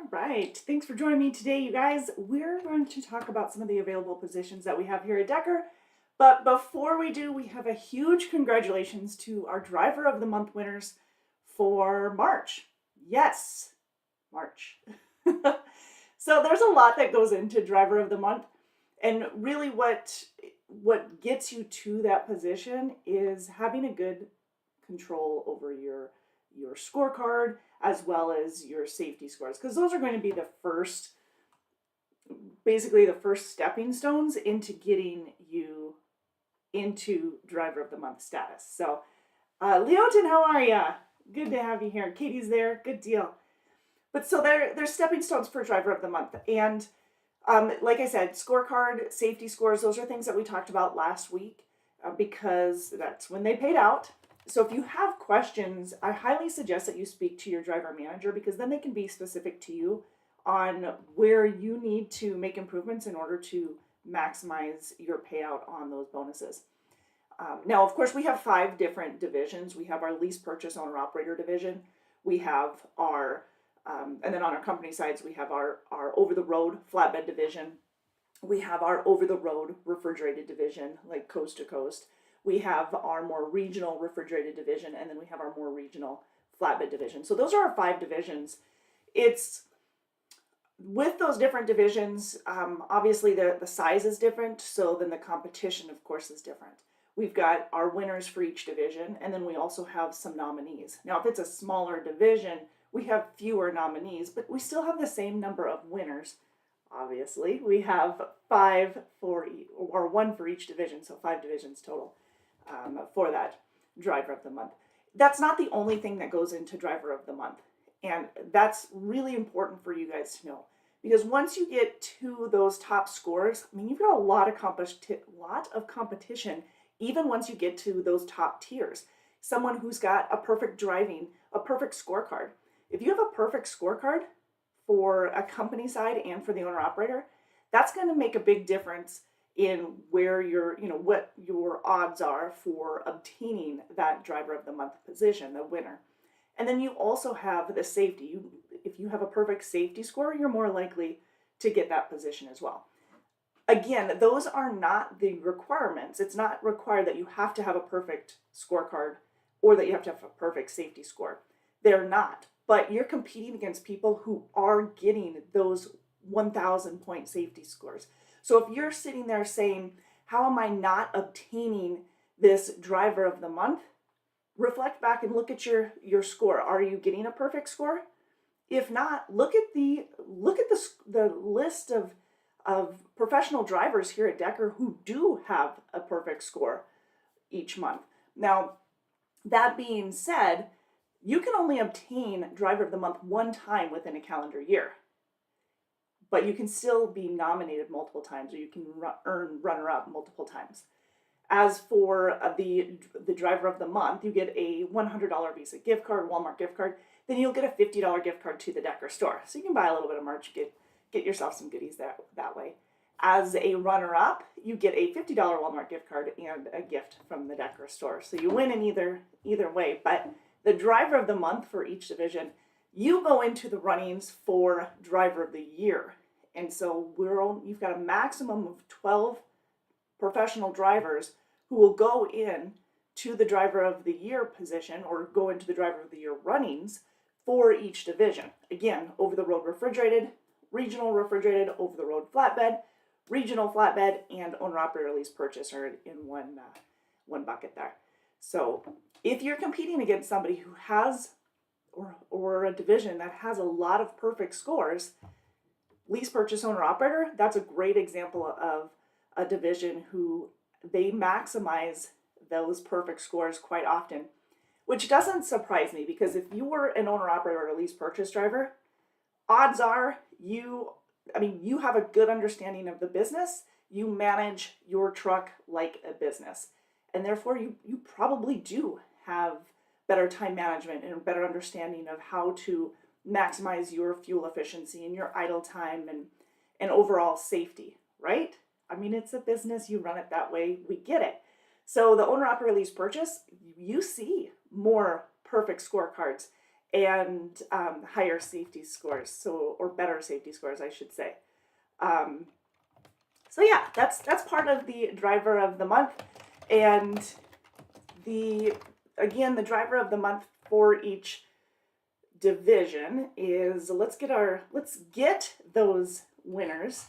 All right, thanks for joining me today, you guys. We're going to talk about some of the available positions that we have here at Decker. But before we do, we have a huge congratulations to our Driver of the Month winners for March. Yes, March. So there's a lot that goes into Driver of the Month, and really what gets you to that position is having a good control over your scorecard as well as your safety scores, because those are going to be the first, basically the first stepping stones into getting you into Driver of the Month status. So Leotin, how are ya? Good to have you here. Katie's there. Good deal. But so they're stepping stones for Driver of the Month. And like I said, scorecard, safety scores, those are things that we talked about last week because that's when they paid out. So if you have questions, I highly suggest that you speak to your driver manager, because then they can be specific to you on where you need to make improvements in order to maximize your payout on those bonuses. Now, of course, we have 5 different divisions. We have our lease purchase owner operator division. We have our, and then on our company sides, we have our over the road flatbed division. We have our over the road refrigerated division, like coast to coast. We have our more regional refrigerated division, and then we have our more regional flatbed division. So those are our 5 divisions. It's with those different divisions, obviously the size is different, so then the competition, of course, is different. We've got our winners for each division, and then we also have some nominees. Now, if it's a smaller division, we have fewer nominees, but we still have the same number of winners. Obviously, we have 5 for, or 1 for each division, so 5 divisions total for that Driver of the Month. That's not the only thing that goes into Driver of the Month, and that's really important for you guys to know, because once you get to those top scores, I mean, you've got a lot of competition, even once you get to those top tiers. Someone who's got a perfect scorecard. If you have a perfect scorecard for a company side and for the owner operator, that's going to make a big difference in where what your odds are for obtaining that Driver of the Month position, the winner. And then you also have the safety. If you have a perfect safety score, you're more likely to get that position as well. Again, those are not the requirements. It's not required that you have to have a perfect scorecard or that you have to have a perfect safety score. They're not. But you're competing against people who are getting those 1,000 point safety scores. So if you're sitting there saying, how am I not obtaining this Driver of the Month? Reflect back and look at your score. Are you getting a perfect score? If not, look at the list of professional drivers here at Decker who do have a perfect score each month. Now, that being said, you can only obtain Driver of the Month 1 time within a calendar year, but you can still be nominated multiple times, or you can earn runner-up multiple times. As for the Driver of the Month, you get a $100 Visa gift card, Walmart gift card. Then you'll get a $50 gift card to the Decker store. So you can buy a little bit of merch, get yourself some goodies that way. As a runner-up, you get a $50 Walmart gift card and a gift from the Decker store. So you win in either way. But the Driver of the Month for each division, you go into the runnings for Driver of the Year. And so you've got a maximum of 12 professional drivers who will go in to the Driver of the Year position, or go into the Driver of the Year runnings for each division. Again, over the road refrigerated, regional refrigerated, over the road flatbed, regional flatbed, and owner operator lease purchase are in one bucket there. So if you're competing against somebody who has, or a division that has a lot of perfect scores, lease purchase owner operator, that's a great example of a division who they maximize those perfect scores quite often, which doesn't surprise me, because if you were an owner operator or a lease purchase driver, odds are you have a good understanding of the business. You manage your truck like a business, and therefore you probably do have better time management and a better understanding of how to maximize your fuel efficiency and your idle time and overall safety, right? I mean, it's a business, you run it that way, we get it. So the owner operator lease purchase, you see more perfect scorecards and higher safety scores, or better safety scores, I should say. Um, so yeah, that's part of the driver of the month, and the driver of the month for each division is, let's get those winners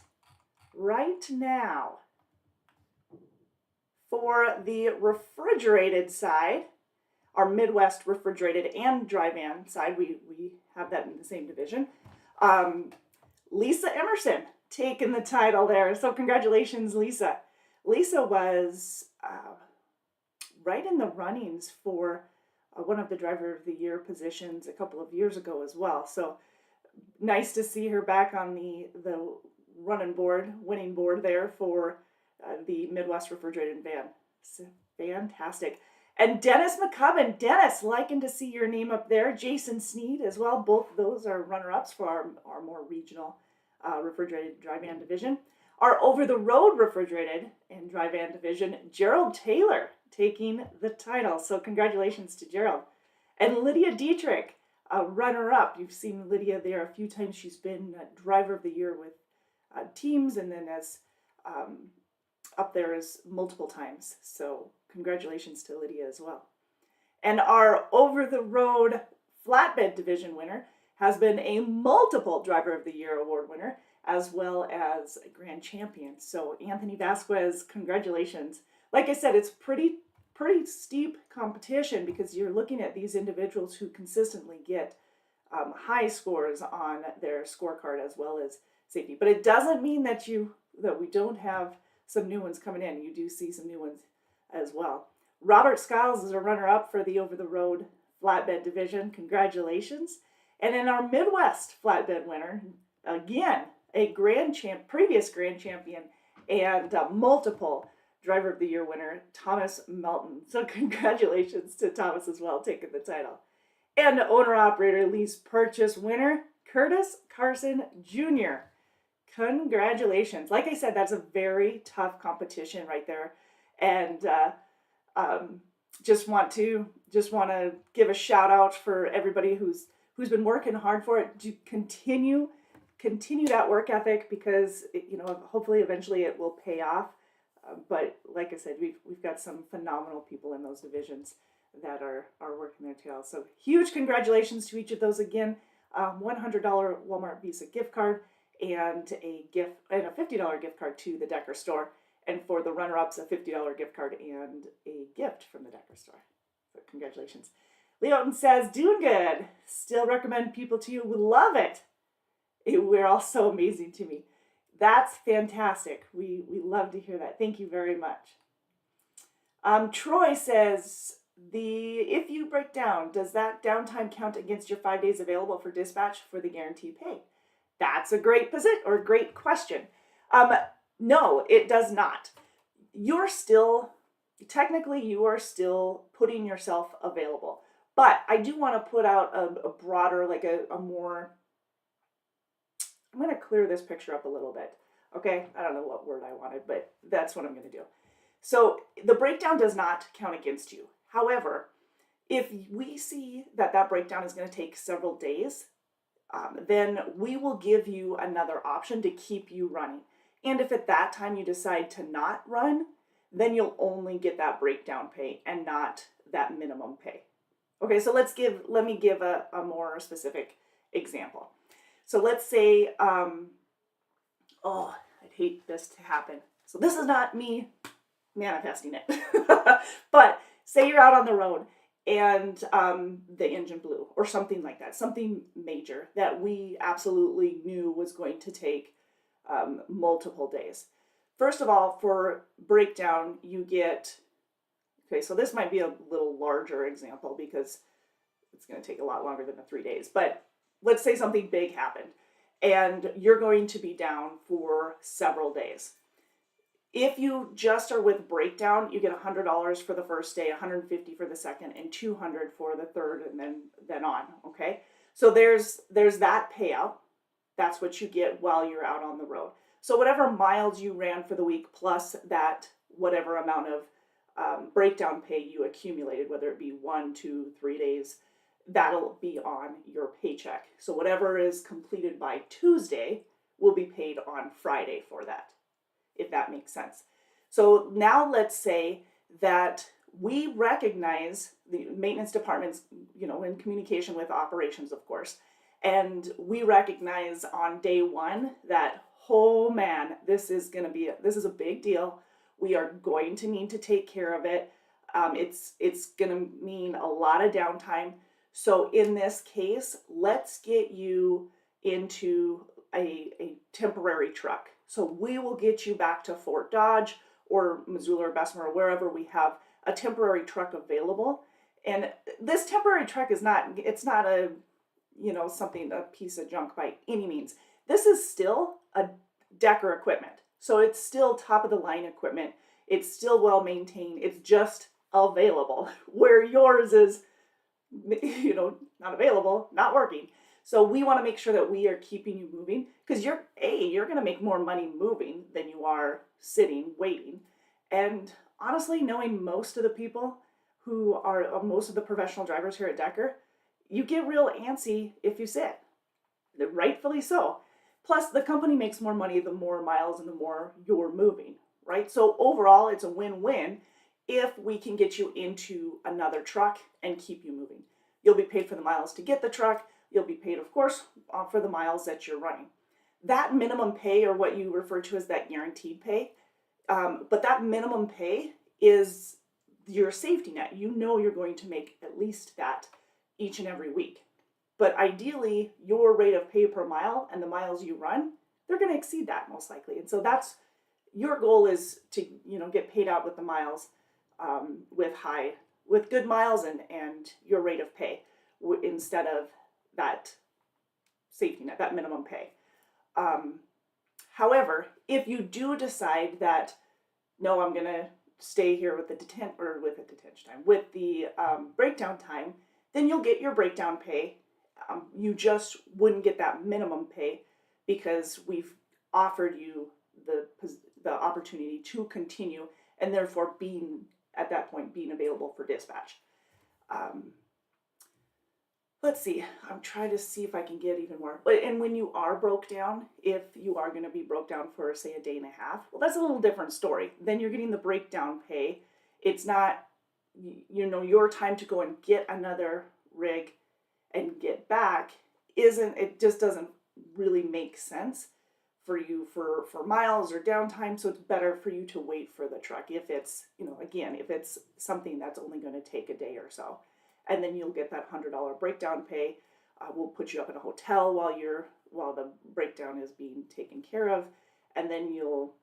right now. For the refrigerated side, our Midwest refrigerated and dry van side, we have that in the same division. Lisa Emerson taking the title there. So congratulations, Lisa. Lisa was right in the runnings for one of the driver of the year positions a couple of years ago as well. So nice to see her back on the winning board there for the Midwest refrigerated van. So fantastic. And Dennis McCubbin. Dennis, liking to see your name up there. Jason Sneed as well. Both of those are runner-ups for our more regional refrigerated dry van division. Our over-the-road refrigerated and dry van division, Gerald Taylor taking the title. So congratulations to Gerald. And Lydia Dietrich, runner-up. You've seen Lydia there a few times. She's been driver of the year with teams, and then as up there as multiple times. So congratulations to Lydia as well. And our over-the-road flatbed division winner has been a multiple driver of the year award winner, as well as a grand champion. So Anthony Vasquez, congratulations. Like I said, it's pretty steep competition because you're looking at these individuals who consistently get high scores on their scorecard as well as safety. But it doesn't mean that we don't have some new ones coming in. You do see some new ones as well. Robert Skiles is a runner-up for the over-the-road flatbed division. Congratulations. And in our Midwest flatbed winner, again, a previous grand champion and multiple driver of the year winner, Thomas Melton. So congratulations to Thomas as well, taking the title. And owner-operator lease purchase winner, Curtis Carson Jr. Congratulations. Like I said, that's a very tough competition right there. And just want to give a shout out for everybody who's been working hard for it. To continue that work ethic, because hopefully eventually it will pay off. But like I said, we've got some phenomenal people in those divisions that are working their tail. So huge congratulations to each of those again. $100 Walmart Visa gift card and a $50 gift card to the Decker store. And for the runner-ups, a $50 gift card and a gift from the Decker store. So congratulations. Leoton says, doing good. Still recommend people to you. We love it. We're all so amazing to me. That's fantastic. We love to hear that. Thank you very much. Troy says, if you break down, does that downtime count against your 5 days available for dispatch for the guaranteed pay? That's a great question. No, it does not. You are still putting yourself available. But I do want to put out a broader, like a more, I'm going to clear this picture up a little bit. Okay, I don't know what word I wanted, but that's what I'm going to do. So the breakdown does not count against you. However, if we see that breakdown is going to take several days, then we will give you another option to keep you running. And if at that time you decide to not run, then you'll only get that breakdown pay and not that minimum pay. Okay, so let me give a more specific example. So let's say, I'd hate this to happen. So this is not me manifesting it. But say you're out on the road and the engine blew or something like that, something major that we absolutely knew was going to take multiple days. First of all, for breakdown, you get, okay, so this might be a little larger example because it's going to take a lot longer than the 3 days, but let's say something big happened and you're going to be down for several days. If you just are with breakdown, you get $100 for the first day, $150 for the second, and $200 for the third, and then on, okay? So there's that payout. That's what you get while you're out on the road. So whatever miles you ran for the week plus that whatever amount of breakdown pay you accumulated, whether it be 1, 2, 3 days, that'll be on your paycheck. So whatever is completed by Tuesday will be paid on Friday for that, if that makes sense. So now let's say that we recognize the maintenance department's, in communication with operations, of course, and we recognize on day one that, oh man, this is a big deal. We are going to need to take care of it. It's going to mean a lot of downtime. So in this case, let's get you into a temporary truck. So we will get you back to Fort Dodge or Missoula or Bessemer, or wherever we have a temporary truck available. And this temporary truck it's not a, something, a piece of junk by any means. This is still a Decker equipment. So it's still top of the line equipment. It's still well maintained. It's just available, where yours is, not available, not working. So we want to make sure that we are keeping you moving, because you're going to make more money moving than you are sitting waiting. And honestly, knowing most of the people who are most of the professional drivers here at Decker, you get real antsy if you sit. Rightfully so. Plus, the company makes more money the more miles and the more you're moving, right? So overall, it's a win-win if we can get you into another truck and keep you moving. You'll be paid for the miles to get the truck. You'll be paid, of course, for the miles that you're running. That minimum pay, or what you refer to as that guaranteed pay, but that minimum pay is your safety net. You know you're going to make at least that each and every week. But ideally, your rate of pay per mile and the miles you run, they're going to exceed that most likely. And so that's your goal, is to get paid out with the miles, with good miles and your rate of pay, instead of that safety net, that minimum pay. However, if you do decide that, no, I'm going to stay here with the breakdown time, then you'll get your breakdown pay. You just wouldn't get that minimum pay, because we've offered you the opportunity to continue, and therefore at that point being available for dispatch. Let's see, I'm trying to see if I can get even more. And when you are broke down, if you are going to be broke down for, say, a day and a half, well, that's a little different story. Then you're getting the breakdown pay. It's not, your time to go and get another rig and get back it just doesn't really make sense for you for miles or downtime. So it's better for you to wait for the truck if it's, if it's something that's only going to take a day or so. And then you'll get that $100 breakdown pay. We'll put you up in a hotel while the breakdown is being taken care of, and then you'll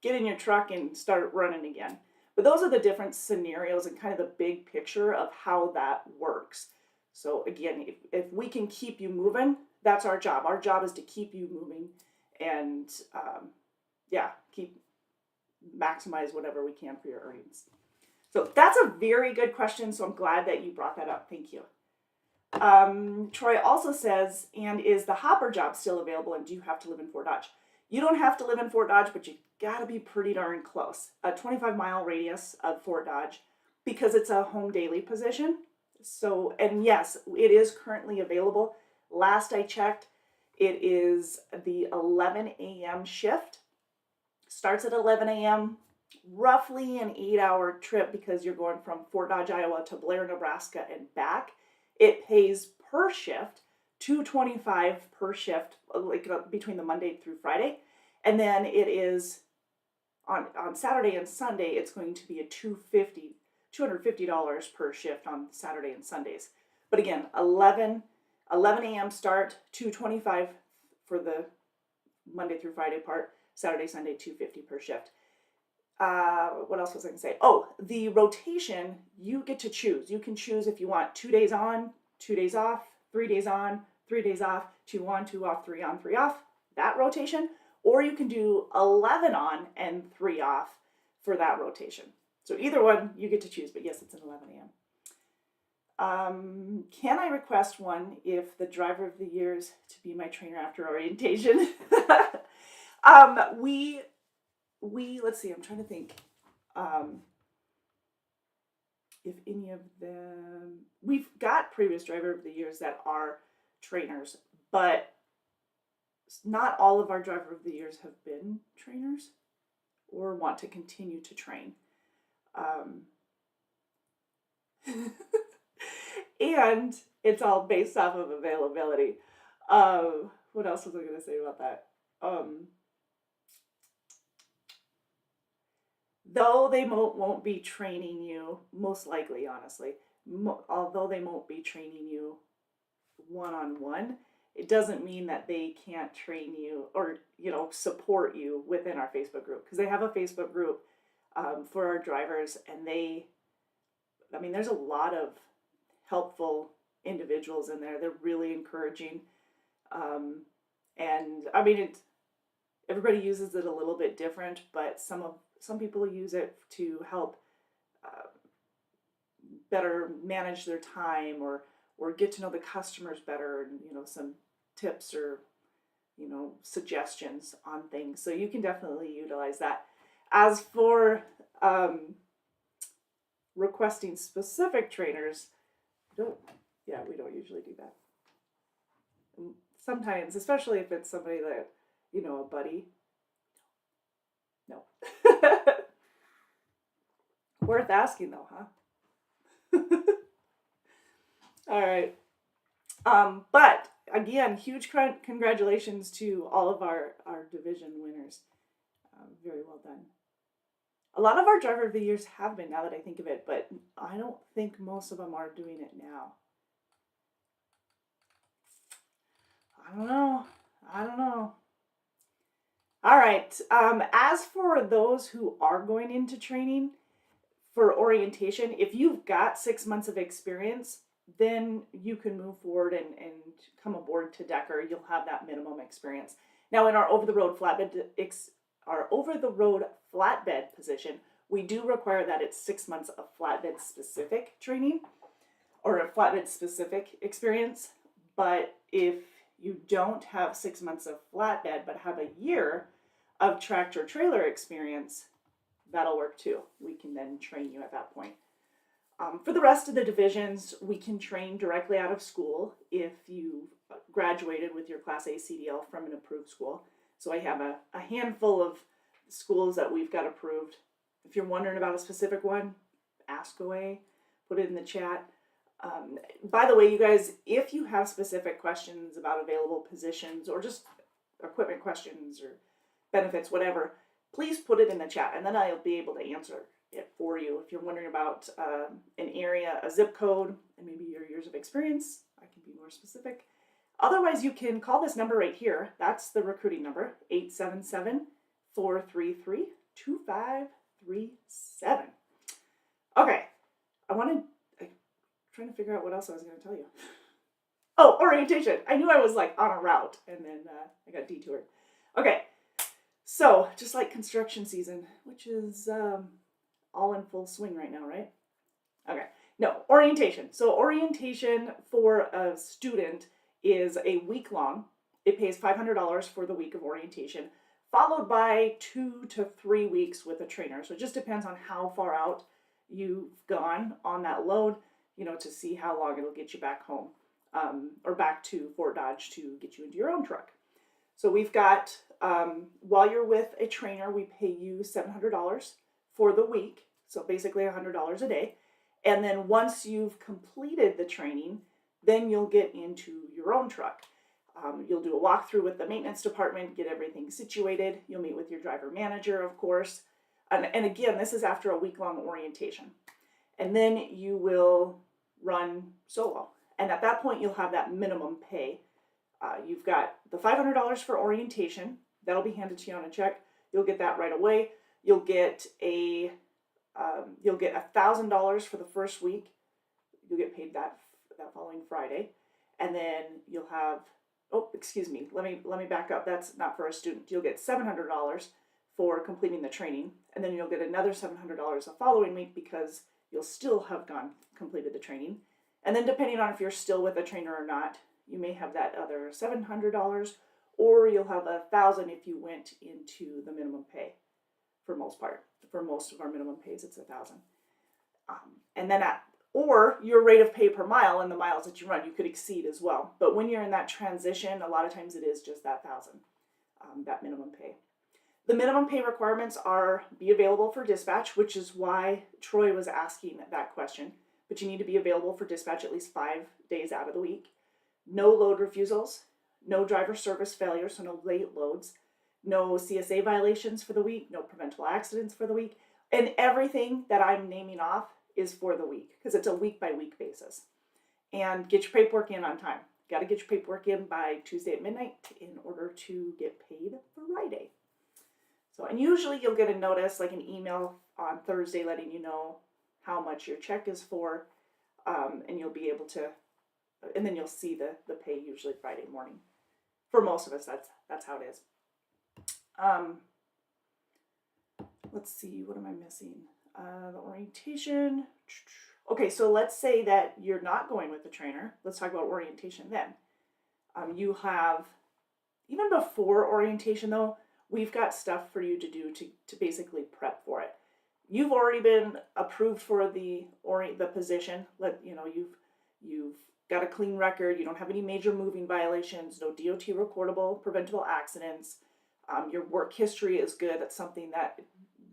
get in your truck and start running again. But those are the different scenarios and kind of the big picture of how that works. So again, if we can keep you moving, that's our job. Our job is to keep you moving and maximize whatever we can for your earnings. So that's a very good question. So I'm glad that you brought that up. Thank you. Troy also says, and is the hopper job still available, and do you have to live in Fort Dodge? You don't have to live in Fort Dodge, but you gotta be pretty darn close. A 25-mile radius of Fort Dodge, because it's a home daily position. So, and yes, it is currently available. Last I checked, it is the 11 a.m. shift. Starts at 11 a.m., roughly an 8-hour trip, because you're going from Fort Dodge, Iowa to Blair, Nebraska and back. It pays per shift, $225 per shift, between the Monday through Friday. And then it is on Saturday and Sunday, it's going to be a $250 per shift on Saturday and Sundays. But again, 11 a.m. start, $225 for the Monday through Friday part, Saturday, Sunday, $250 per shift. What else was I going to say? Oh, the rotation, you get to choose. You can choose if you want 2 days on, 2 days off, 3 days on, 3 days off, 2 on, 2 off, 3 on, 3 off, that rotation. Or you can do 11 on and 3 off for that rotation. So either one, you get to choose, but yes, it's an 11 a.m. Can I request one if the driver of the year is to be my trainer after orientation? Let's see, I'm trying to think. if any of them, we've got previous driver of the years that are trainers, but not all of our driver of the years have been trainers or want to continue to train. And it's all based off of availability. What else was I going to say about that? Though they won't be training you, most likely, honestly, although they won't be training you one-on-one, it doesn't mean that they can't train you or, support you within our Facebook group, because they have a Facebook group for our drivers, and there's a lot of helpful individuals in there. They're really encouraging. And everybody uses it a little bit different, but some people use it to help better manage their time or get to know the customers better, and some tips or suggestions on things. So you can definitely utilize that. As for requesting specific trainers, we don't usually do that. Sometimes, especially if it's somebody that, a buddy. No. Worth asking though, huh? All right. But again, huge congratulations to all of our division winners. Very well done. A lot of our driver of the years have been, now that I think of it, but I don't think most of them are doing it now. I don't know. All right. As for those who are going into training for orientation, if you've got 6 months of experience, then you can move forward and come aboard to Decker. You'll have that minimum experience. Now, in our over-the-road flatbed position, we do require that it's 6 months of flatbed specific training or a flatbed specific experience. But if you don't have 6 months of flatbed but have a year of tractor trailer experience, that'll work too. We can then train you at that point. For the rest of the divisions, we can train directly out of school if you graduated with your Class A CDL from an approved school. So I have a handful of schools that we've got approved. If you're wondering about a specific one, ask away, put it in the chat. By the way, you guys, if you have specific questions about available positions or just equipment questions or benefits, whatever, please put it in the chat, and then I'll be able to answer it for you. If you're wondering about an area, a zip code, and maybe your years of experience, I can be more specific. Otherwise, you can call this number right here. That's the recruiting number, 877-433-2537. Okay, I'm trying to figure out what else I was going to tell you. Oh, orientation. I knew I was on a route, and then I got detoured. Okay, so just like construction season, which is all in full swing right now, right? Okay, no, orientation. So orientation for a student is a week long. It pays $500 for the week of orientation, followed by 2 to 3 weeks with a trainer. So it just depends on how far out you've gone on that load, to see how long it'll get you back home or back to Fort Dodge to get you into your own truck. So we've got, while you're with a trainer, we pay you $700 for the week. So basically $100 a day. And then once you've completed the training, then you'll get into your own truck. You'll do a walkthrough with the maintenance department, get everything situated. You'll meet with your driver manager, of course. And again, this is after a week-long orientation. And then you will run solo. And at that point, you'll have that minimum pay. You've got the $500 for orientation. That'll be handed to you on a check. You'll get that right away. You'll get $1,000 for the first week. You'll get paid that following Friday. And then you'll have, let me back up. That's not for a student. You'll get $700 for completing the training. And then you'll get another $700 the following week because you'll still have completed the training. And then depending on if you're still with a trainer or not, you may have that other $700, or you'll have $1,000 if you went into the minimum pay. For most part, for most of our minimum pays, it's $1,000. And then or your rate of pay per mile and the miles that you run, you could exceed as well. But when you're in that transition, a lot of times it is just that 1,000, that minimum pay. The minimum pay requirements are be available for dispatch, which is why Troy was asking that question. But you need to be available for dispatch at least 5 days out of the week. No load refusals, no driver service failures, so no late loads, no CSA violations for the week, no preventable accidents for the week, and everything that I'm naming off is for the week because it's a week by week basis. And get your paperwork in on time. Got to get your paperwork in by Tuesday at midnight in order to get paid for Friday. So, and usually you'll get a notice, like an email on Thursday letting you know how much your check is for, and you'll be able to, and then you'll see the pay usually Friday morning. For most of us, that's how it is. Let's see, what am I missing? The orientation. Okay, so let's say that you're not going with the trainer. Let's talk about orientation then. You have, even before orientation though, we've got stuff for you to do to basically prep for it. You've already been approved for the position. You've got a clean record. You don't have any major moving violations. No DOT reportable, preventable accidents. Your work history is good. That's something that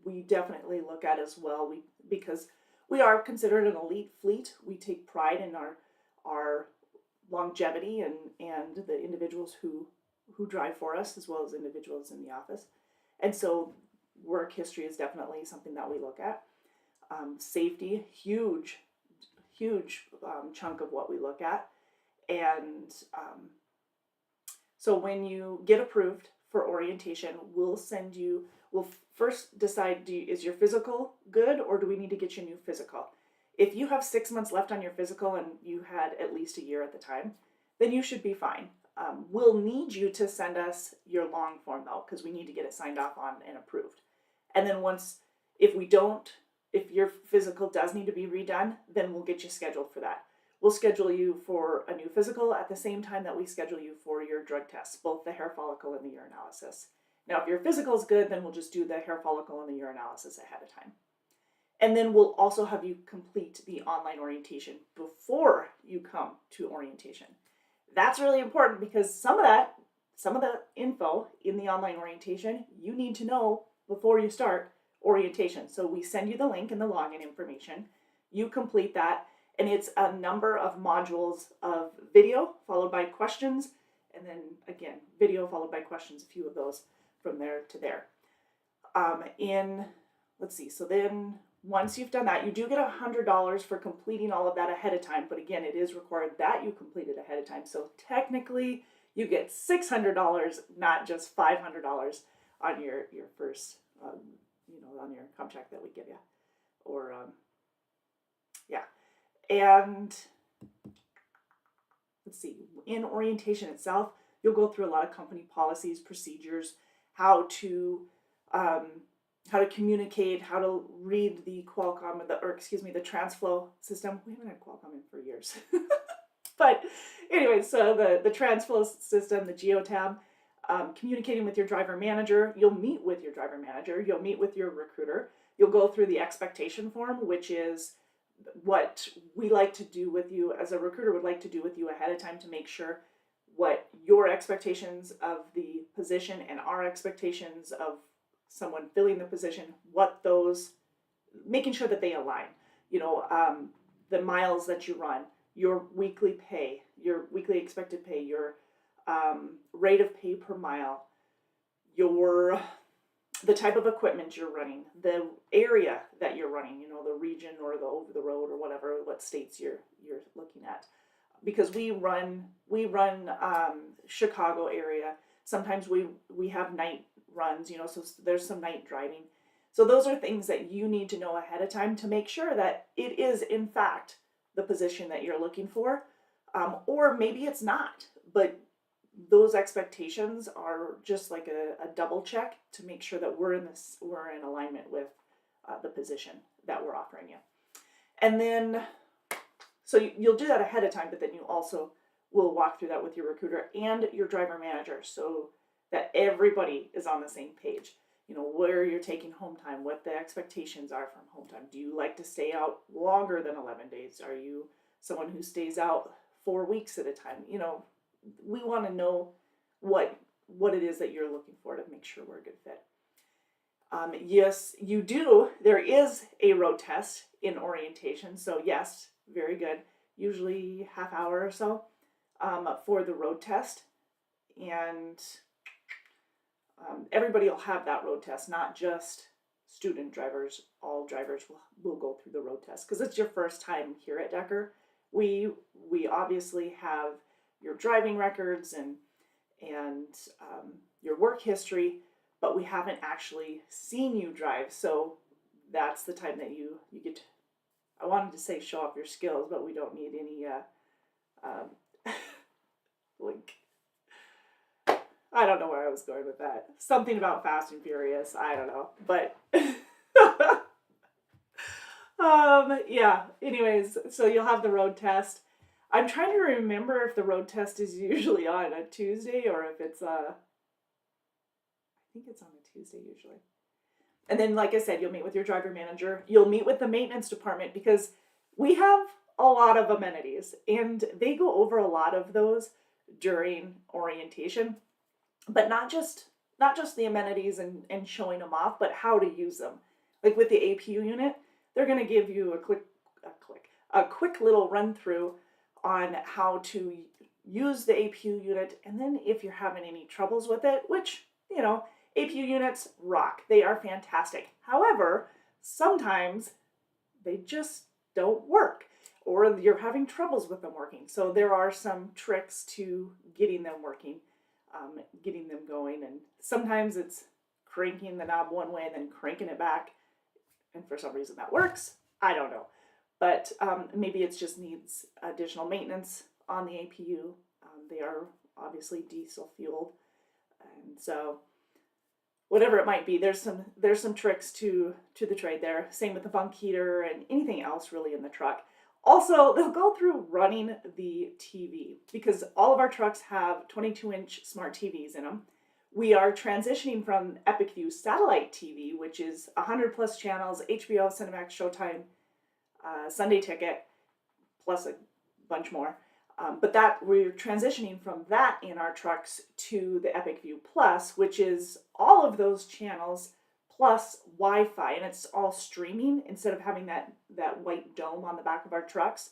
we definitely look at as well. Because we are considered an elite fleet. We take pride in our longevity and the individuals who drive for us, as well as individuals in the office. And so work history is definitely something that we look at. Safety, huge chunk of what we look at. And so when you get approved for orientation, we'll first decide, is your physical good, or do we need to get you a new physical? If you have 6 months left on your physical and you had at least a year at the time, then you should be fine. We'll need you to send us your long form though, because we need to get it signed off on and approved. And then if your physical does need to be redone, then we'll get you scheduled for that. We'll schedule you for a new physical at the same time that we schedule you for your drug tests, both the hair follicle and the urinalysis. Now, if your physical is good, then we'll just do the hair follicle and the urinalysis ahead of time. And then we'll also have you complete the online orientation before you come to orientation. That's really important because some of the info in the online orientation, you need to know before you start orientation. So we send you the link and the login information. You complete that, and it's a number of modules of video followed by questions, and then again, video followed by questions, a few of those from there to there. So then once you've done that, you do get $100 for completing all of that ahead of time. But again, it is required that you complete it ahead of time. So technically, you get $600, not just $500 on your first, on your contract that we give you. Or, And let's see, in orientation itself, you'll go through a lot of company policies, procedures, how to communicate, how to read the Qualcomm, the TransFlow system. We haven't had Qualcomm in for years. But anyway, so the TransFlow system, the GeoTab, communicating with your driver manager. You'll meet with your driver manager. You'll meet with your recruiter. You'll go through the expectation form, which is what we like to do with you, as a recruiter would like to do with you ahead of time to make sure what your expectations of the position and our expectations of someone filling the position, making sure that they align. The miles that you run, your weekly pay, your weekly expected pay, your rate of pay per mile, the type of equipment you're running, the area that you're running, the region or the over the road or what states you're looking at. Because we run Chicago area. Sometimes we have night runs, so there's some night driving. So those are things that you need to know ahead of time to make sure that it is in fact the position that you're looking for, or maybe it's not, but those expectations are just like a double check to make sure that we're in alignment with the position that we're offering you. And then, so you'll do that ahead of time, but then you also will walk through that with your recruiter and your driver manager so that everybody is on the same page. you know, where you're taking home time, what the expectations are from home time. Do you like to stay out longer than 11 days? Are you someone who stays out 4 weeks at a time? You know, we want to know what it is that you're looking for to make sure we're a good fit. Yes, you do. There is a road test in orientation. So yes, very good. Usually half hour or so for the road test. And everybody will have that road test, not just student drivers. All drivers will go through the road test because it's your first time here at Decker. We obviously have your driving records and your work history, but we haven't actually seen you drive. So that's the time that you get to, I wanted to say show off your skills, but we don't need any like, I don't know where I was going with that. Something about Fast and Furious. I don't know, but yeah. Anyways, so you'll have the road test. I'm trying to remember if the road test is usually on a Tuesday or if it's I think it's on a Tuesday usually. And then, like I said, you'll meet with your driver manager. You'll meet with the maintenance department because we have a lot of amenities and they go over a lot of those during orientation, but not just the amenities and showing them off, but how to use them. Like with the APU unit, they're going to give you a quick little run through on how to use the APU unit. And then if you're having any troubles with it, which, you know, APU units rock. They are fantastic. However, sometimes they just don't work or you're having troubles with them working. So there are some tricks to getting them working, getting them going. And sometimes it's cranking the knob one way and then cranking it back. And for some reason that works. I don't know. But maybe it just needs additional maintenance on the APU. They are obviously diesel fueled. And so whatever it might be, there's some tricks to the trade there. Same with the bunk heater and anything else really in the truck. Also, they'll go through running the TV because all of our trucks have 22-inch smart TVs in them. We are transitioning from EpicView satellite TV, which is 100 plus channels, HBO, Cinemax, Showtime, Sunday Ticket, plus a bunch more. But that we're transitioning from that in our trucks to the EpicView Plus, which is all of those channels plus Wi-Fi, and it's all streaming instead of having that white dome on the back of our trucks.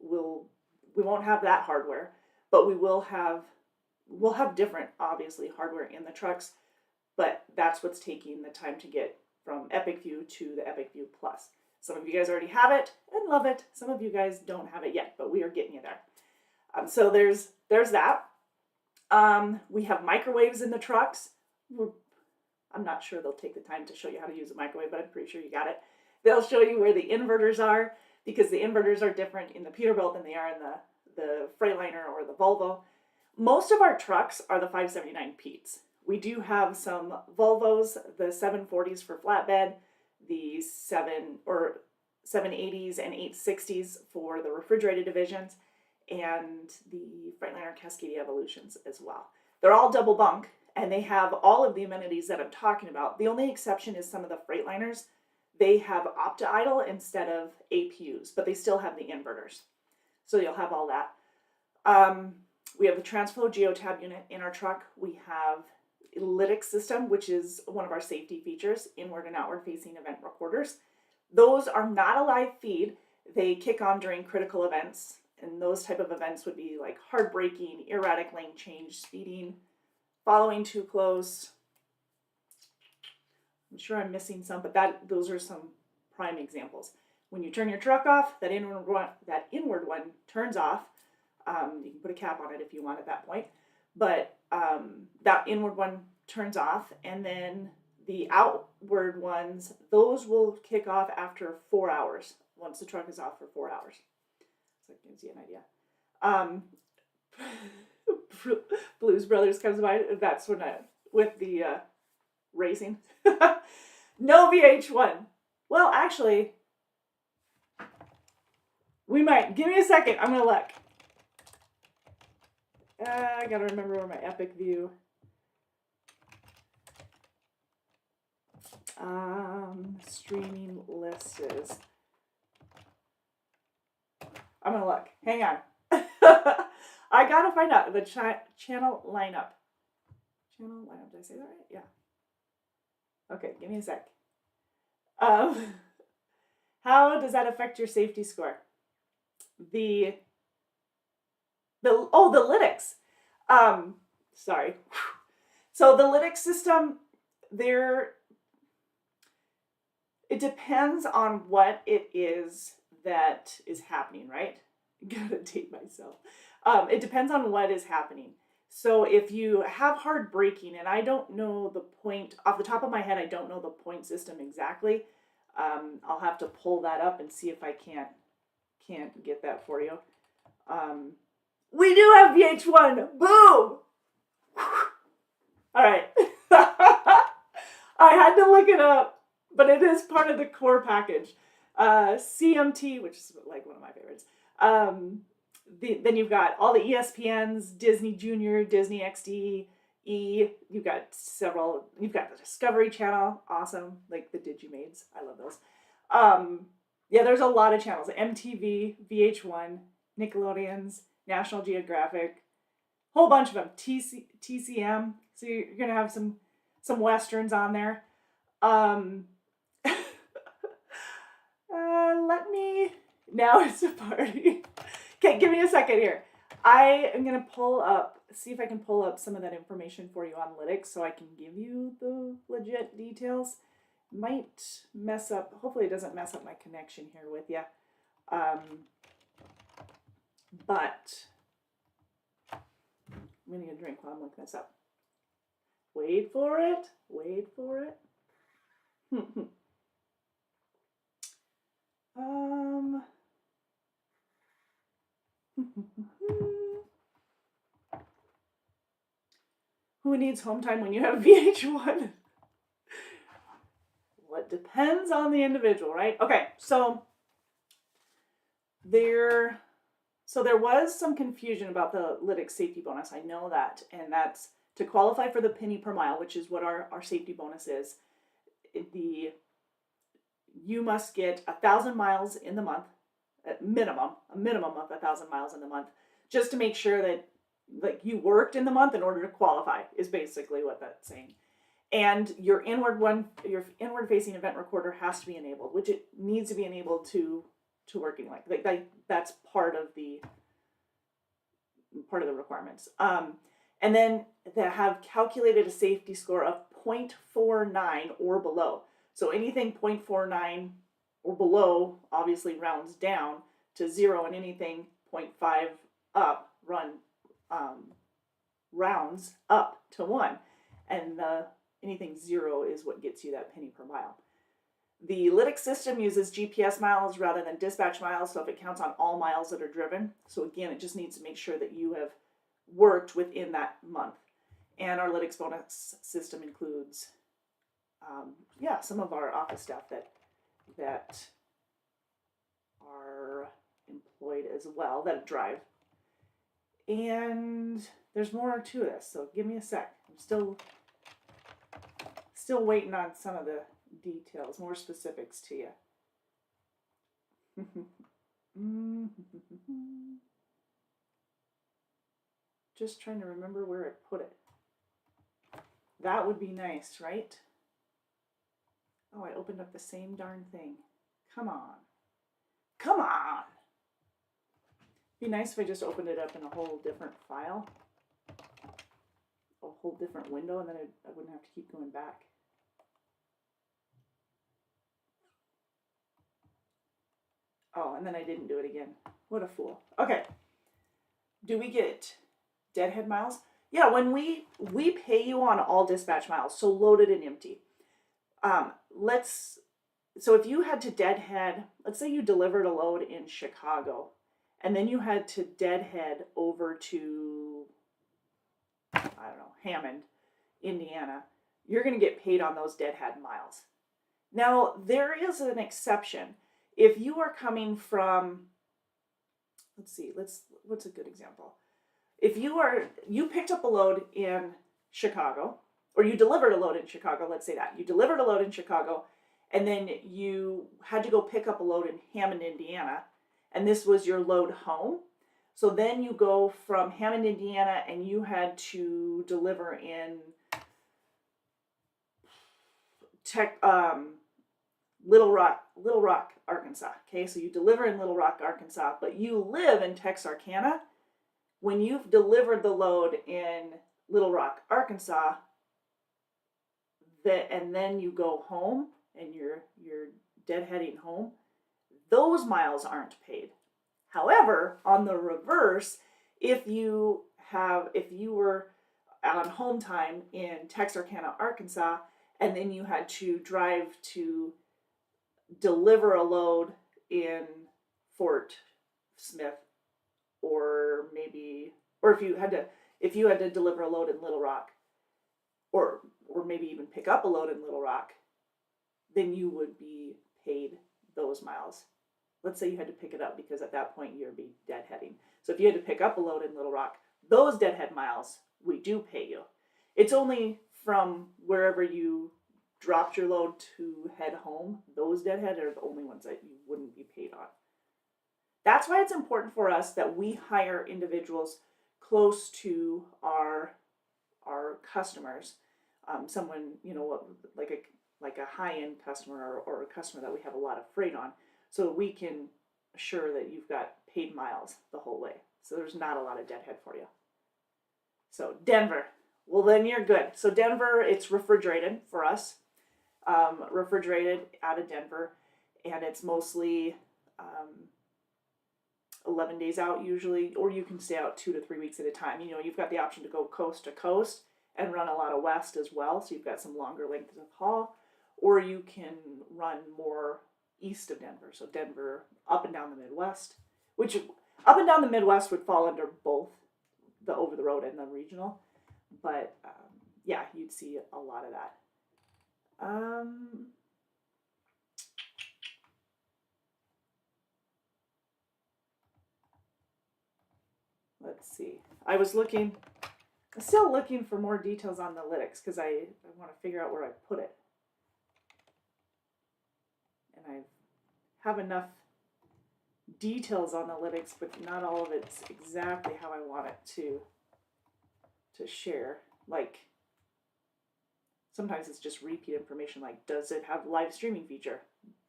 We won't have that hardware, but we'll have different, obviously, hardware in the trucks, but that's what's taking the time to get from EpicView to the EpicView Plus. Some of you guys already have it and love it. Some of you guys don't have it yet, but we are getting you there. So there's that. We have microwaves in the trucks. I'm not sure they'll take the time to show you how to use a microwave, but I'm pretty sure you got it. They'll show you where the inverters are because the inverters are different in the Peterbilt than they are in the Freightliner or the Volvo. Most of our trucks are the 579 Petes. We do have some Volvos, the 740s for flatbed, the 780s and 860s for the refrigerated divisions, and the Freightliner Cascadia Evolutions as well. They're all double bunk, and they have all of the amenities that I'm talking about. The only exception is some of the Freightliners. They have Opti-Idle instead of APUs, but they still have the inverters. So you'll have all that. We have the TransFlow Geotab unit in our truck. We have Lytx system, which is one of our safety features, inward and outward facing event recorders. Those are not a live feed. They kick on during critical events, and those type of events would be like hard braking, erratic lane change, speeding, following too close. I'm sure I'm missing some, but those are some prime examples. When you turn your truck off, that inward one turns off. You can put a cap on it if you want at that point, but that inward one turns off, and then the outward ones, those will kick off after 4 hours, once the truck is off for 4 hours. So that gives you an idea. Blues Brothers comes by. That's when with the racing. No VH1. Well, actually, we might. Give me a second. I'm going to look. I got to remember where my EpicView. Streaming list is. I'm gonna look. Hang on. I gotta find out the channel lineup. Channel lineup. Did I say that right? Yeah. Okay, give me a sec. How does that affect your safety score? The lytics. Sorry. So the lytics system, it depends on what it is that is happening, right? Gotta date myself. It depends on what is happening. So if you have hard braking, and I don't know the point, off the top of my head, I don't know the point system exactly. I'll have to pull that up and see if I can't get that for you. We do have VH1. Boom! All right. I had to look it up, but it is part of the core package. CMT, which is like one of my favorites. Then you've got all the ESPNs, Disney Junior, Disney XD, you've got several, you've got the Discovery Channel, awesome, like the Digimaids, I love those. Yeah, there's a lot of channels, MTV, VH1, Nickelodeons, National Geographic, whole bunch of them, TCM, so you're going to have some Westerns on there. Now it's a party. Okay, give me a second here. I am going to see if I can pull up some of that information for you on lytics so I can give you the legit details. Might mess up, hopefully it doesn't mess up my connection here with you. But I'm going to get a drink while I'm looking this up. Wait for it. Who needs home time when you have VH1? Well, it depends on the individual, right? Okay, so there was some confusion about the lytics safety bonus. I know that, and that's to qualify for the penny per mile, which is what our safety bonus is. You must get 1,000 miles in the month, at a minimum of 1,000 miles in the month, just to make sure that like you worked in the month in order to qualify, is basically what that's saying. And your inward facing event recorder has to be enabled, which it needs to be enabled to working like that's part of the requirements. And then they have calculated a safety score of 0.49 or below. So anything 0.49 or below obviously rounds down to 0, and anything 0.5 up rounds up to 1. And anything 0 is what gets you that penny per mile. The lytics system uses GPS miles rather than dispatch miles, so if it counts on all miles that are driven. So again, it just needs to make sure that you have worked within that month. And our lytics bonus system includes some of our office staff that are employed as well, that drive. And there's more to this, so give me a sec. I'm still waiting on some of the details, more specifics to you. Just trying to remember where I put it. That would be nice, right? Oh, I opened up the same darn thing. Come on. Be nice if I just opened it up in a whole different file, a whole different window, and then I wouldn't have to keep going back. Oh, and then I didn't do it again. What a fool. Okay. Do we get deadhead miles? Yeah, when we pay you on all dispatch miles, so loaded and empty. So if you had to deadhead, let's say you delivered a load in Chicago, and then you had to deadhead over to, I don't know, Hammond, Indiana, you're going to get paid on those deadhead miles. Now, there is an exception. If you are coming from, what's a good example? If you picked up a load in Chicago, or you delivered a load in Chicago, let's say that. You delivered a load in Chicago, and then you had to go pick up a load in Hammond, Indiana, and this was your load home. So then you go from Hammond, Indiana, and you had to deliver in Little Rock, Arkansas. Okay, so you deliver in Little Rock, Arkansas, but you live in Texarkana. When you've delivered the load in Little Rock, Arkansas, and then you go home and you're deadheading home, those miles aren't paid. However, on the reverse, if you were on home time in Texarkana, Arkansas, and then you had to drive to deliver a load in Fort Smith, or if you had to deliver a load in Little Rock, or maybe even pick up a load in Little Rock, then you would be paid those miles. Let's say you had to pick it up, because at that point you'd be deadheading. So if you had to pick up a load in Little Rock, those deadhead miles, we do pay you. It's only from wherever you dropped your load to head home, those deadhead are the only ones that you wouldn't be paid on. That's why it's important for us that we hire individuals close to our customers. Someone, like a high-end customer, or a customer that we have a lot of freight on, so we can assure that you've got paid miles the whole way. So there's not a lot of deadhead for you. So Denver, well then you're good. So Denver, it's refrigerated for us, refrigerated out of Denver, and it's mostly 11 days out usually, or you can stay out 2 to 3 weeks at a time. You've got the option to go coast to coast and run a lot of west as well, so you've got some longer lengths of haul, or you can run more east of Denver, so Denver up and down the Midwest, which up and down the Midwest would fall under both the over the road and the regional, but yeah, you'd see a lot of that. Let's see. I'm still looking for more details on the lytics, because I want to figure out where I put it. And I have enough details on the lytics, but not all of it's exactly how I want it to share. Like, sometimes it's just repeat information, like, does it have live streaming feature?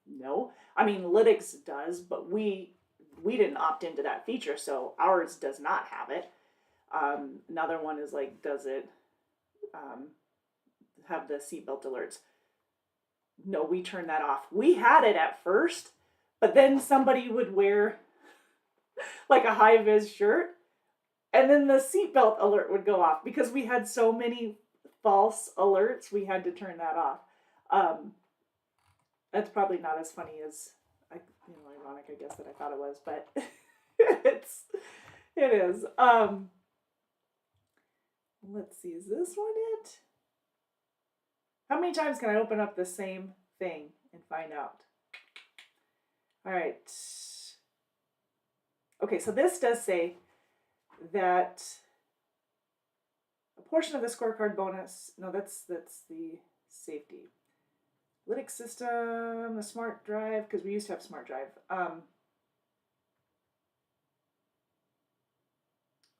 No. I mean, lytics does, but we didn't opt into that feature, so ours does not have it. Another one is like, does it have the seatbelt alerts? No, we turned that off. We had it at first, but then somebody would wear like a high-vis shirt, and then the seatbelt alert would go off. Because we had so many false alerts, we had to turn that off. That's probably not as funny as, ironic, I guess, that I thought it was, but it is. Let's see, is this one it? How many times can I open up the same thing and find out? All right. Okay, so this does say that a portion of the scorecard bonus, no, that's the safety. Lytics system, the smart drive, because we used to have smart drive.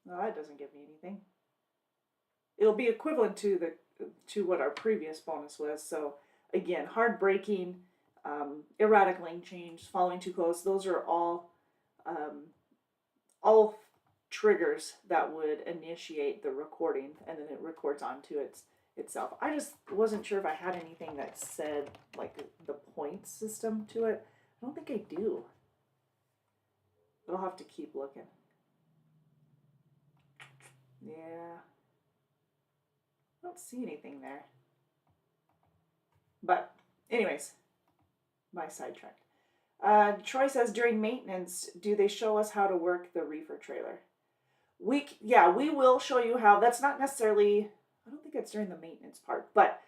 No, that doesn't give me anything. It'll be equivalent to what our previous bonus was. So again, hard braking, erratic lane change, following too close. Those are all triggers that would initiate the recording, and then it records onto itself. I just wasn't sure if I had anything that said like the points system to it. I don't think I do. But I'll have to keep looking. Yeah. I don't see anything there. But anyways, my sidetracked. Troy says, during maintenance, do they show us how to work the reefer trailer? We will show you how. That's not necessarily, I don't think it's during the maintenance part, but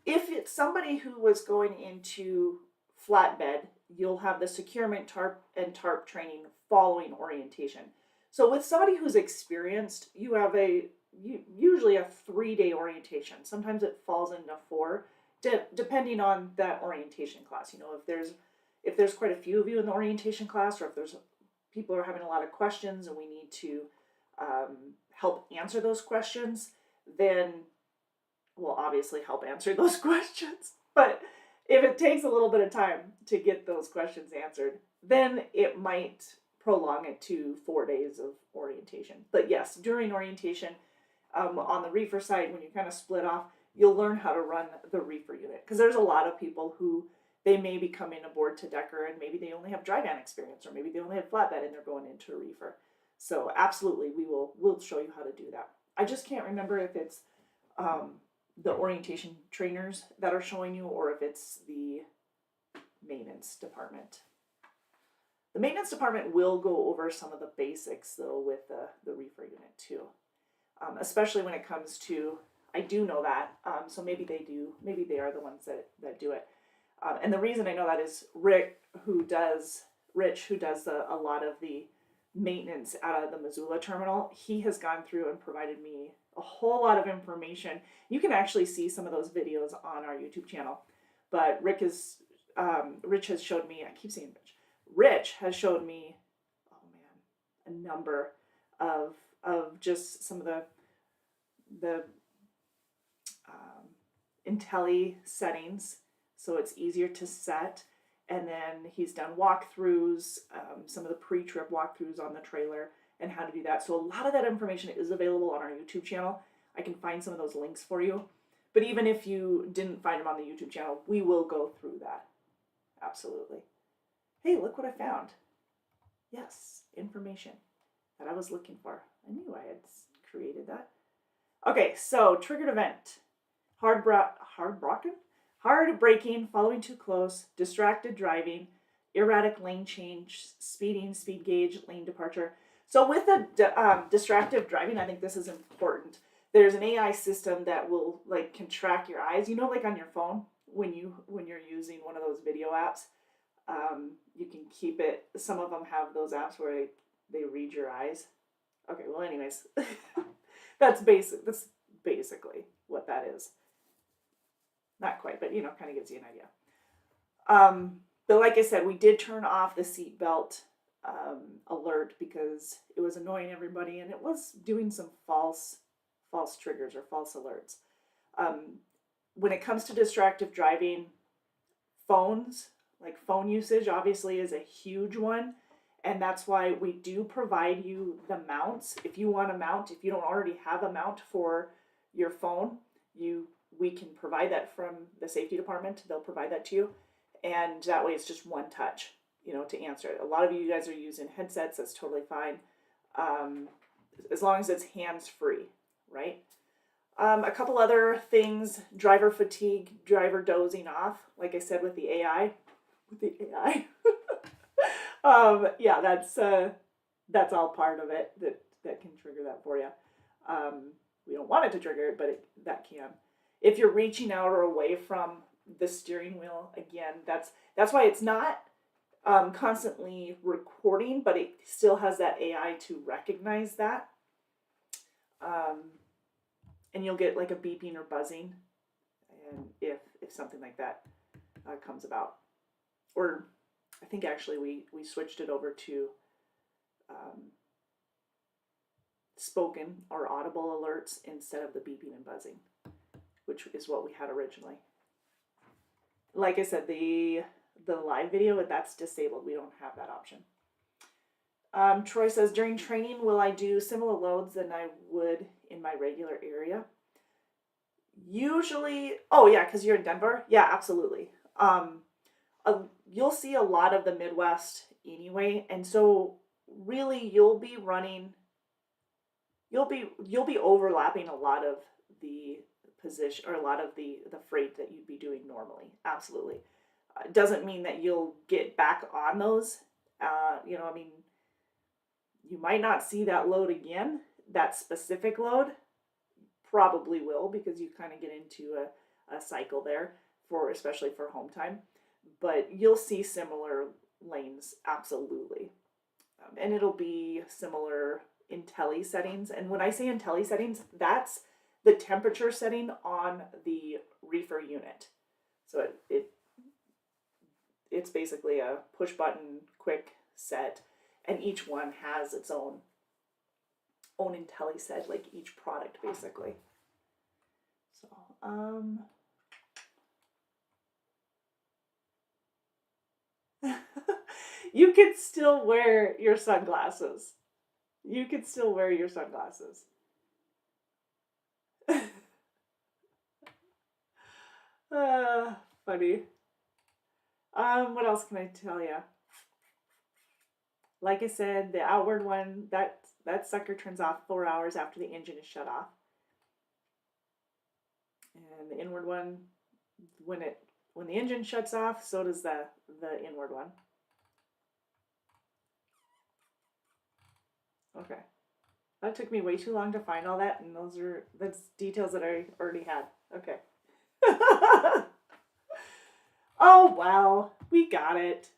if it's somebody who was going into flatbed, you'll have the securement tarp training following orientation. So with somebody who's experienced, you have a usually a 3-day orientation. Sometimes it falls into 4, depending on that orientation class. You know, if there's quite a few of you in the orientation class, or if there's people are having a lot of questions and we need to help answer those questions, then we'll obviously help answer those questions. But if it takes a little bit of time to get those questions answered, then it might prolong it to 4 days of orientation. But yes, during orientation, on the reefer side, when you kind of split off, you'll learn how to run the reefer unit. Because there's a lot of people who they may be coming aboard to Decker and maybe they only have dry van experience, or maybe they only have flatbed and they're going into a reefer. So absolutely, we'll show you how to do that. I just can't remember if it's the orientation trainers that are showing you, or if it's the maintenance department. The maintenance department will go over some of the basics though with the reefer unit too, especially when it comes to, I do know that, so maybe they are the ones that do it. And the reason I know that is Rich, who does a lot of the maintenance out of the Missoula terminal, he has gone through and provided me a whole lot of information. You can actually see some of those videos on our YouTube channel. But Rich has showed me, I keep saying Rich has showed me, oh man, a number of just some of the Intelli settings, so it's easier to set. And then he's done walkthroughs, some of the pre-trip walkthroughs on the trailer and how to do that. So a lot of that information is available on our YouTube channel. I can find some of those links for you. But even if you didn't find them on the YouTube channel, we will go through that. Absolutely. Hey, look what I found. Yes, information that I was looking for. I knew I had created that. Okay, so triggered event. Hard braking, following too close, distracted driving, erratic lane change, speeding, speed gauge, lane departure. So with the distracted driving, I think this is important. There's an AI system that will can track your eyes. You know, like on your phone when you're using one of those video apps, you can keep it. Some of them have those apps where they read your eyes. Okay, well, anyways, that's basically what that is. Not quite, but kind of gives you an idea. But like I said, we did turn off the seatbelt alert because it was annoying everybody, and it was doing some false triggers or false alerts. When it comes to distracted driving, phone usage obviously is a huge one, and that's why we do provide you the mounts. If you want a mount, if you don't already have a mount for your phone, we can provide that from the safety department. They'll provide that to you, and that way it's just one touch, to answer it. A lot of you guys are using headsets. That's totally fine, as long as it's hands-free, right? A couple other things: driver fatigue, driver dozing off. Like I said, with the AI, yeah, that's all part of it. That can trigger that for you. We don't want it to trigger it, but that can. If you're reaching out or away from the steering wheel, again, that's why it's not constantly recording, but it still has that AI to recognize that. And you'll get like a beeping or buzzing, and if something like that comes about. Or I think actually we switched it over to spoken or audible alerts instead of the beeping and buzzing, which is what we had originally. Like I said, the live video, that's disabled. We don't have that option. Troy says, during training, will I do similar loads than I would in my regular area? Usually, oh yeah, because you're in Denver? Yeah, absolutely. You'll see a lot of the Midwest anyway, and so really you'll be overlapping a lot of the position, or a lot of the freight that you'd be doing normally. Absolutely. It doesn't mean that you'll get back on those. You might not see that load again. That specific load probably will, because you kind of get into a cycle there, especially for home time. But you'll see similar lanes, absolutely. And it'll be similar Intelli settings. And when I say Intelli settings, that's the temperature setting on the reefer unit. So it's basically a push button quick set, and each one has its own Intelli set, like each product basically. So you could still wear your sunglasses. You could still wear your sunglasses. Funny. What else can I tell you? Like I said, the outward one, that sucker turns off 4 hours after the engine is shut off. And the inward one, when the engine shuts off, so does the inward one. Okay. That took me way too long to find all that, and that's details that I already had. Okay. Oh, wow. We got it.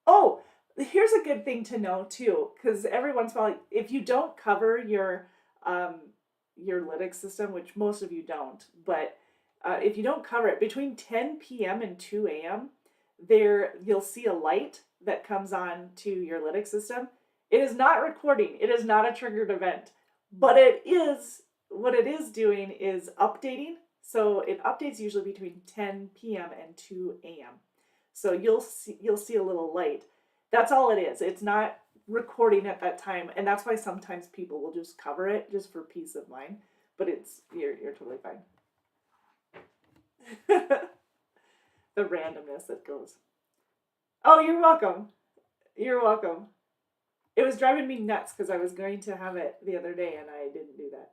Oh, here's a good thing to know too, because every once in a while, if you don't cover your Linux system, which most of you don't, but if you don't cover it between 10 p.m. and 2 a.m., you'll see a light that comes on to your Linux system. It is not recording. It is not a triggered event, but what it is doing is updating. So it updates usually between 10 p.m. and 2 a.m. So you'll see a little light. That's all it is. It's not recording at that time, and that's why sometimes people will just cover it just for peace of mind. But you're totally fine. The randomness that goes. Oh, you're welcome. You're welcome. It was driving me nuts because I was going to have it the other day and I didn't do that.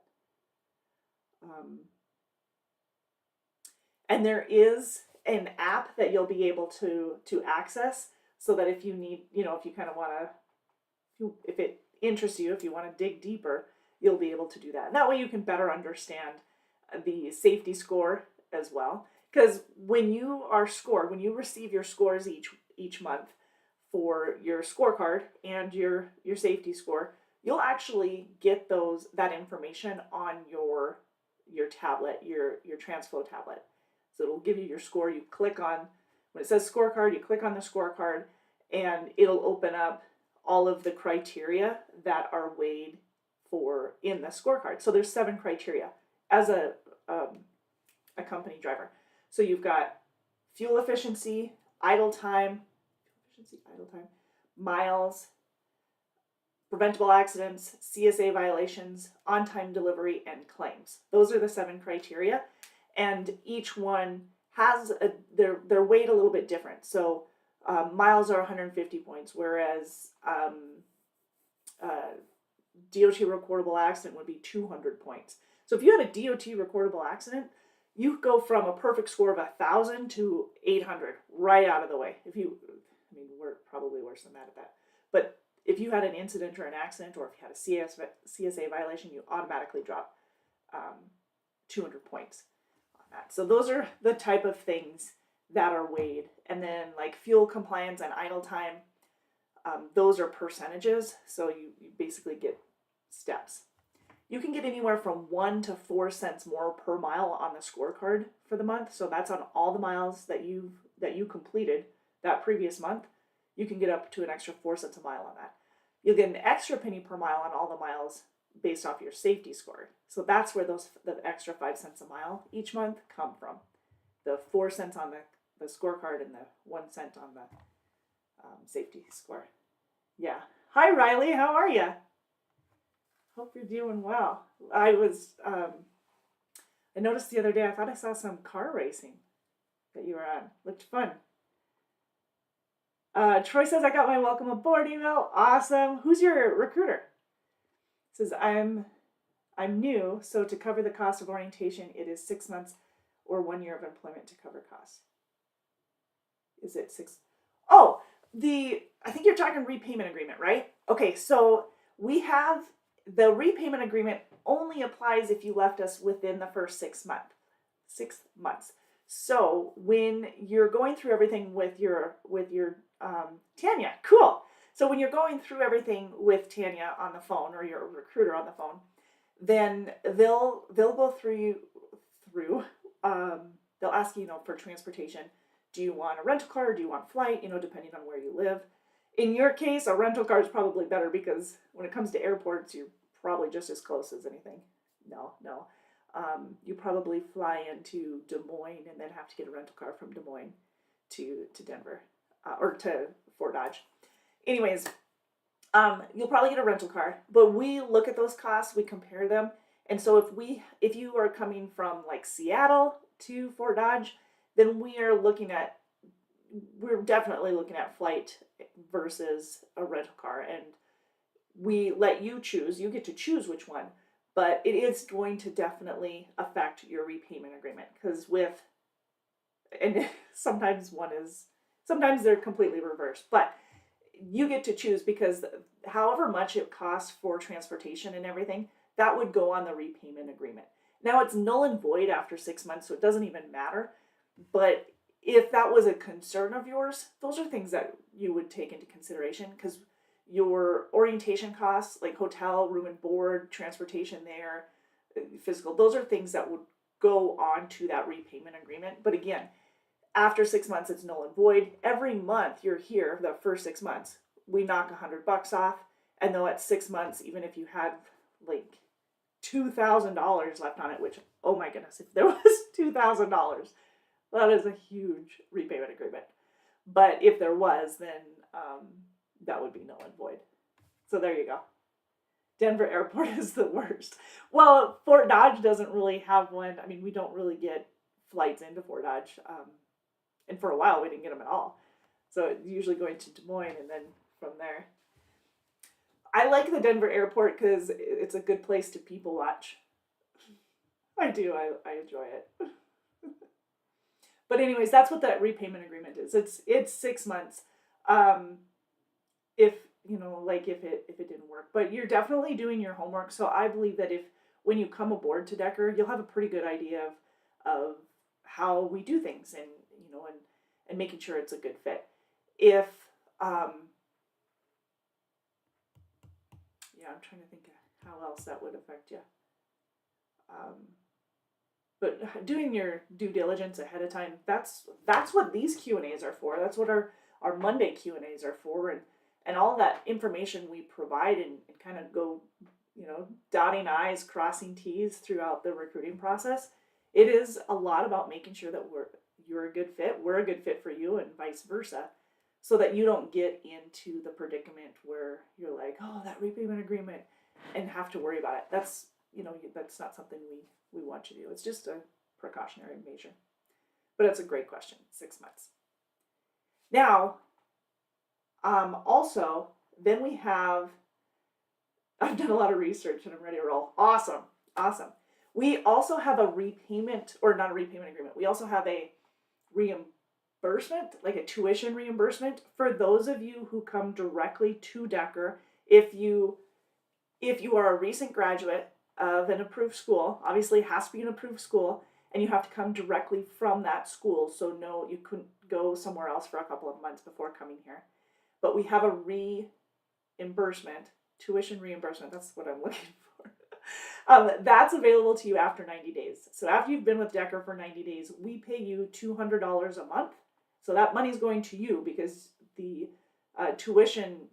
And there is an app that you'll be able to access, so that if you need, if you kind of want to, if it interests you, if you want to dig deeper, you'll be able to do that. And that way you can better understand the safety score as well. Because when you receive your scores each month for your scorecard and your safety score, you'll actually get that information on your tablet, your TransFlow tablet. So it'll give you your score. You click on, when it says scorecard, you click on the scorecard, and it'll open up all of the criteria that are weighed for in the scorecard. So there's 7 criteria as a company driver. So you've got fuel efficiency, idle time, miles, preventable accidents, CSA violations, on-time delivery, and claims. Those are the 7 criteria, and each one has they're weighed a little bit different. So miles are 150 points, whereas DOT recordable accident would be 200 points. So if you had a DOT recordable accident, you go from a perfect score of 1,000 to 800 right out of the way. We're probably worse than that at that. But if you had an incident or an accident, or if you had a CSA violation, you automatically drop 200 points on that. So those are the type of things that are weighed. And then like fuel compliance and idle time, those are percentages. So you basically get steps. You can get anywhere from 1 to 4 cents more per mile on the scorecard for the month. So that's on all the miles that you completed that previous month. You can get up to an extra 4 cents a mile on that. You'll get an extra penny per mile on all the miles based off your safety score. So that's where the extra 5 cents a mile each month come from. The 4 cents on the scorecard and the 1 cent on the safety score. Yeah. Hi, Riley. How are you? Hope you're doing well. I noticed the other day, I thought I saw some car racing that you were on. Looked fun. Troy says, I got my welcome aboard email. Awesome. Who's your recruiter? Says, I'm new, so to cover the cost of orientation, it is 6 months or 1 year of employment to cover costs. Is it 6? Oh, I think you're talking repayment agreement, right? Okay, so we have the repayment agreement only applies if you left us within the first 6 months. 6 months. So when you're going through everything with your Tanya, cool. So when you're going through everything with Tanya on the phone or your recruiter on the phone, then they'll go through they'll ask you, for transportation. Do you want a rental car? Or do you want flight? Depending on where you live. In your case, a rental car is probably better because when it comes to airports, you're probably just as close as anything. No, no. You probably fly into Des Moines and then have to get a rental car from Des Moines to Denver or to Fort Dodge. Anyways, you'll probably get a rental car, but we look at those costs, we compare them, and so if you are coming from like Seattle to Fort Dodge, then we're definitely looking at flight versus a rental car, and we let you choose. You get to choose which one, but it is going to definitely affect your repayment agreement because and sometimes they're completely reversed, but you get to choose because however much it costs for transportation and everything, that would go on the repayment agreement. Now it's null and void after 6 months, so it doesn't even matter. But if that was a concern of yours, those are things that you would take into consideration because your orientation costs, like hotel, room and board, transportation there, physical, those are things that would go on to that repayment agreement. But again, after 6 months, it's null and void. Every month you're here, the first 6 months, we knock $100 off. And though at 6 months, even if you had like $2,000 left on it, which, oh my goodness, if there was $2,000, that is a huge repayment agreement. But if there was, then that would be null and void. So there you go. Denver Airport is the worst. Well, Fort Dodge doesn't really have one. I mean, we don't really get flights into Fort Dodge. And for a while, we didn't get them at all. So usually going to Des Moines and then from there. I like the Denver airport because it's a good place to people watch. I do. I enjoy it. But anyways, that's what that repayment agreement is. It's 6 months. If if it didn't work, but you're definitely doing your homework. So I believe that when you come aboard to Decker, you'll have a pretty good idea of how we do things and making sure it's a good fit. If I'm trying to think of how else that would affect you. But doing your due diligence ahead of time, that's what these Q&As are for. That's what our Monday Q&As are for, and all that information we provide and kind of go, dotting I's, crossing T's throughout the recruiting process. It is a lot about making sure that you're a good fit, we're a good fit for you, and vice versa, so that you don't get into the predicament where you're like, oh, that repayment agreement, and have to worry about it. That's not something we want you to do. It's just a precautionary measure. But it's a great question. 6 months. Now, also, then we have, I've done a lot of research and I'm ready to roll. Awesome. We also have a repayment, or not a repayment agreement. We also have a reimbursement, like a tuition reimbursement for those of you who come directly to Decker. If you are a recent graduate of an approved school, obviously it has to be an approved school, and you have to come directly from that school. So no, you couldn't go somewhere else for a couple of months before coming here. But we have a tuition reimbursement. That's what I'm looking for. That's available to you after 90 days. So after you've been with Decker for 90 days, we pay you $200 a month. So that money's going to you because the tuition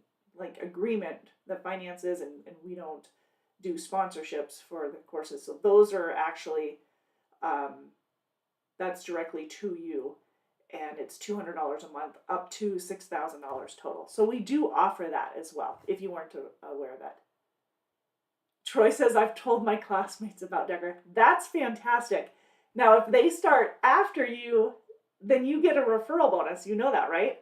agreement that finances, and we don't do sponsorships for the courses. So those are actually, that's directly to you. And it's $200 a month, up to $6,000 total. So we do offer that as well, if you weren't aware of that. Troy says, I've told my classmates about Decker. That's fantastic. Now, if they start after you, then you get a referral bonus. You know that, right?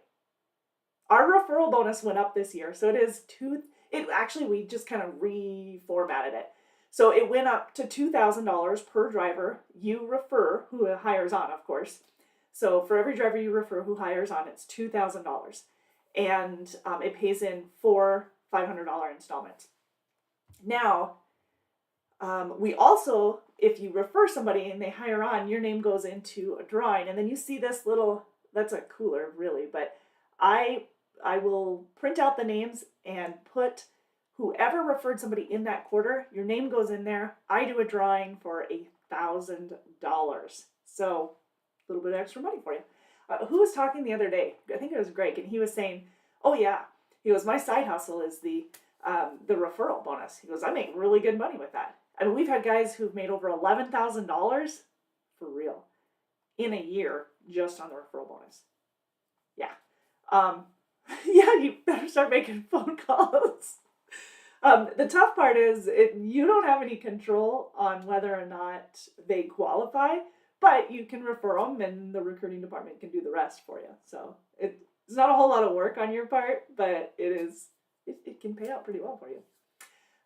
Our referral bonus went up this year. So we just kind of reformatted it. So it went up to $2,000 per driver you refer, who hires on, of course. So for every driver you refer who hires on, it's $2,000. And it pays in 4 $500 installments. Now, we also, if you refer somebody and they hire on, your name goes into a drawing. And then you see this little, that's a cooler really, but I I will print out the names and put whoever referred somebody in that quarter, your name goes in there. I do a drawing for $1,000. So a little bit of extra money for you. Who was talking the other day? I think it was Greg, and he was saying, "Oh yeah," he goes, "My side hustle is the referral bonus." He goes, "I make really good money with that." I mean, we've had guys who've made over $11,000 for real in a year just on the referral bonus. Yeah, yeah, you better start making phone calls. The tough part is you don't have any control on whether or not they qualify, but you can refer them and the recruiting department can do the rest for you. So it's not a whole lot of work on your part, but it can pay out pretty well for you.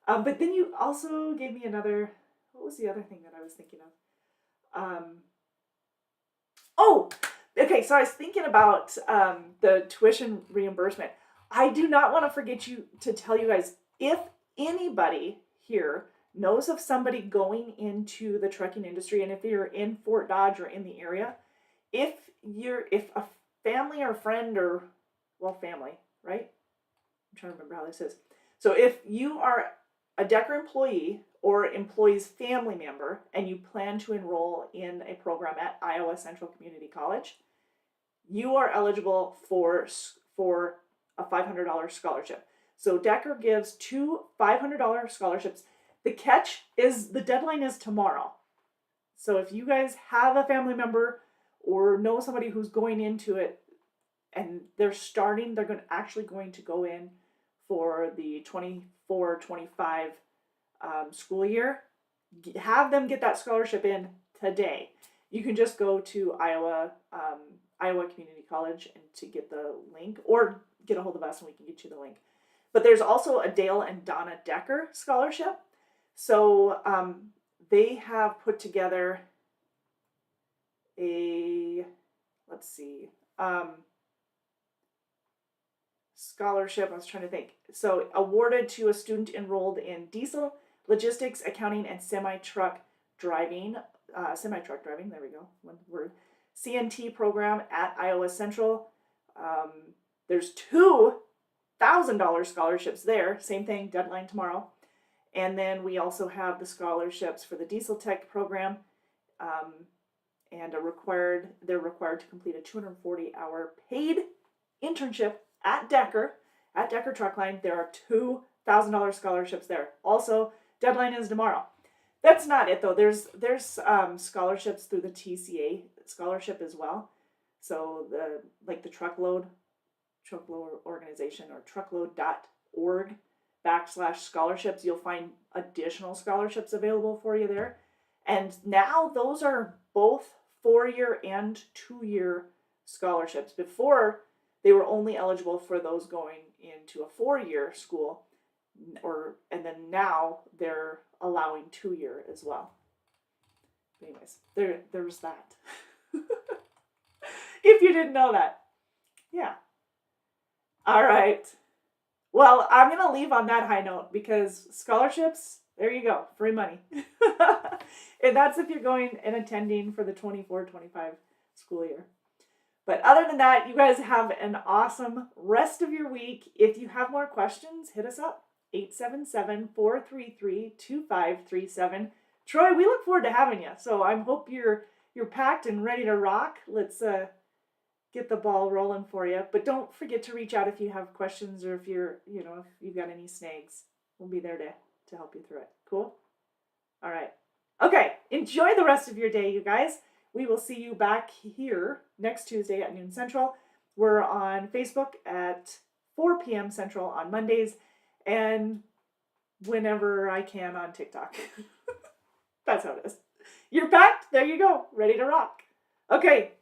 But then you also gave me another, what was the other thing that I was thinking of? Oh, okay, so I was thinking about the tuition reimbursement. I do not want to forget to tell you guys, if anybody here knows of somebody going into the trucking industry, and if you're in Fort Dodge or in the area, if a family or friend or, well, family, right? I'm trying to remember how this is. So if you are a Decker employee or employee's family member and you plan to enroll in a program at Iowa Central Community College, you are eligible for a $500 scholarship. So Decker gives 2 $500 scholarships. The catch is the deadline is tomorrow. So if you guys have a family member or know somebody who's going into it and they're actually going to go in for the 24-25 school year, have them get that scholarship in today. You can just go to Iowa Community College and to get the link, or get a hold of us and we can get you the link. But there's also a Dale and Donna Decker scholarship. So they have put together scholarship. I was trying to think. So awarded to a student enrolled in diesel, logistics, accounting, and semi-truck driving. There we go. One word. CNT program at Iowa Central. There's $2,000 scholarships there. Same thing, deadline tomorrow. And then we also have the scholarships for the Diesel Tech program. And they're required to complete a 240-hour paid internship at Decker Truckline. There are $2,000 scholarships there. Also, deadline is tomorrow. That's not it though. There's scholarships through the TCA scholarship as well. So the truckload organization, or truckload.org/scholarships, you'll find additional scholarships available for you there. And now those are both 4-year and 2-year scholarships. Before, they were only eligible for those going into a 4-year school, and then now they're allowing 2-year as well. Anyways, there's that. If you didn't know that. Yeah. All right. Well, I'm going to leave on that high note because scholarships, there you go, free money. And that's if you're going and attending for the 24-25 school year. But other than that, you guys have an awesome rest of your week. If you have more questions, hit us up. 877-433-2537. Troy, we look forward to having you. So I hope you're packed and ready to rock. Let's get the ball rolling for you. But don't forget to reach out if you have questions or if if you've got any snags. We'll be there to help you through it. Cool? All right. Okay. Enjoy the rest of your day, you guys. We will see you back here next Tuesday at noon Central. We're on Facebook at 4 p.m. Central on Mondays, and whenever I can on TikTok. That's how it is. You're packed. There you go. Ready to rock. Okay.